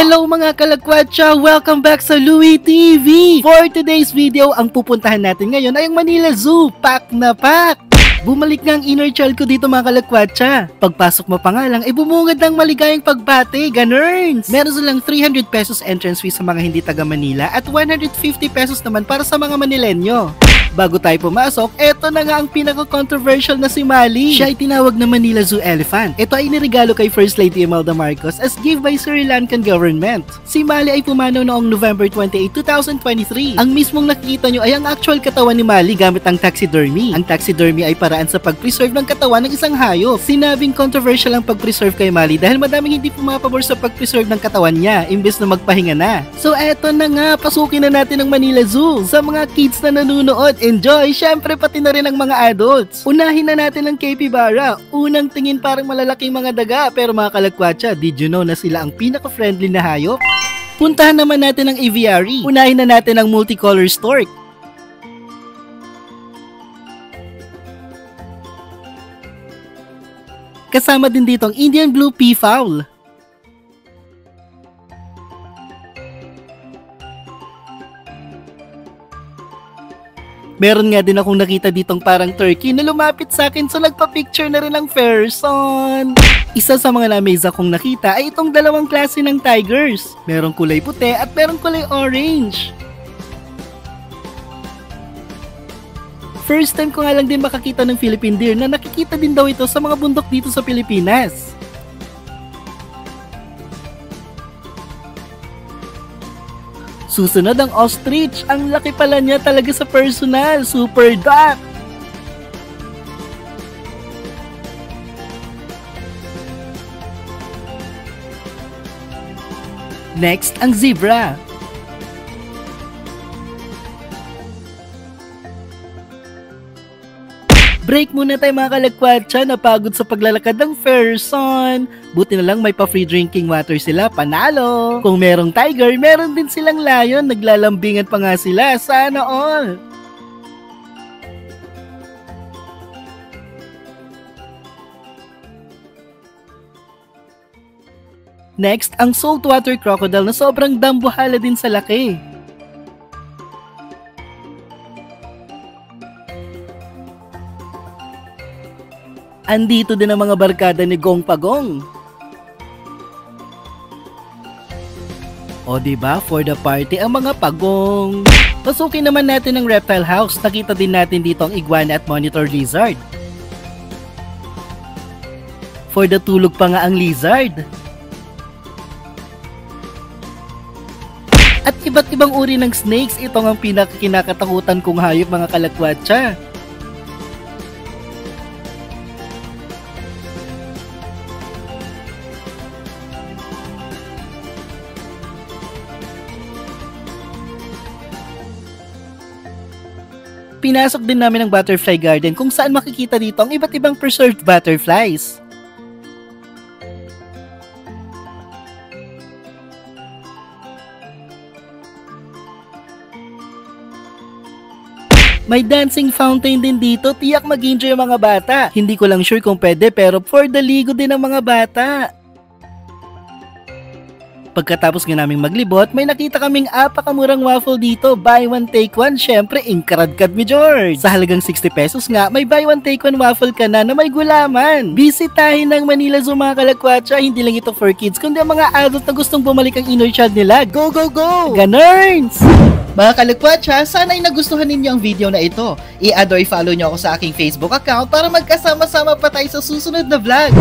Hello mga kalagwatcha! Welcome back sa Louie TV! For today's video, ang pupuntahan natin ngayon ay ang Manila Zoo! Pack na pack! Bumalik nga ang inner child ko dito mga kalagwatcha. Pagpasok mo pa nga lang, bumungad ng maligayang pagbati, ganurns! Meron silang 300 pesos entrance fee sa mga hindi taga Manila at 150 pesos naman para sa mga Manilenyo. Bago tayo pumasok, eto na nga ang pinaka-controversial na si Mali. Siya ay tinawag na Manila Zoo Elephant. Ito ay nirigalo kay First Lady Imelda Marcos as gift by Sri Lankan government. Si Mali ay pumanaw noong November 28, 2023. Ang mismong nakikita nyo ay ang actual katawan ni Mali gamit ang taxidermy. Ang taxidermy ay paraan sa pag-preserve ng katawan ng isang hayop. Sinabing controversial ang pag-preserve kay Mali dahil madaming hindi pumapabor sa pag-preserve ng katawan niya imbes na magpahinga na. So eto na nga, pasukin na natin ang Manila Zoo. Sa mga kids na nanonood, enjoy! Syempre pati na rin ang mga adults. Unahin na natin ang capybara. Unang tingin parang malalaking mga daga pero mga kalagwatcha, did you know na sila ang pinaka-friendly na hayop? Puntahan naman natin ang aviary. Unahin na natin ang multicolor stork. Kasama din dito ang Indian blue peafowl. Meron nga din akong nakita ditong parang turkey na lumapit sa akin so nagpa-picture na rin ang Ferson. Isa sa mga na-amaze akong nakita ay itong dalawang klase ng tigers. Merong kulay puti at merong kulay orange. First time ko nga lang din makakita ng Philippine deer na nakikita din daw ito sa mga bundok dito sa Pilipinas. Susunod ang ostrich. Ang laki pala niya talaga sa personal. Super duck. Next, ang zebra. Break muna tayo mga kalagwatcha, napagod sa paglalakad ng Ferson. Buti na lang may pa-free drinking water sila, panalo. Kung merong tiger, meron din silang lion, naglalambingan pa nga sila, sana all. Next, ang saltwater crocodile na sobrang dambuhala din sa laki. Andito din ang mga barkada ni Gong Pagong. O diba, for the party ang mga pagong. Pasukin naman natin ang reptile house. Nakita din natin dito ang iguana at monitor lizard. For the tulog pa nga ang lizard. At iba't ibang uri ng snakes. Ito ang pinakakinakatakutan kong hayop mga kalagwatcha. Pinasok din namin ang butterfly garden kung saan makikita dito ang iba't ibang preserved butterflies. May dancing fountain din dito, tiyak mag-enjoy ang mga bata. Hindi ko lang sure kung pwede pero for the ligo din ang mga bata. Pagkatapos nga naming maglibot, may nakita kaming apakamurang waffle dito. Buy one take one, syempre inkaradkad mi George. Sa halagang 60 pesos nga, may buy one take one waffle ka na may gulaman. Bisitahin ng Manila Zoo mga kalagwatcha. Hindi lang ito for kids, kundi ang mga adult na gustong bumalik ang inner child nila. Go, go, go! Ganurns! Mga kalagwatcha, sana'y nagustuhan ninyo ang video na ito. I-add or i-follow nyo ako sa aking Facebook account para magkasama-sama pa tayo sa susunod na vlog.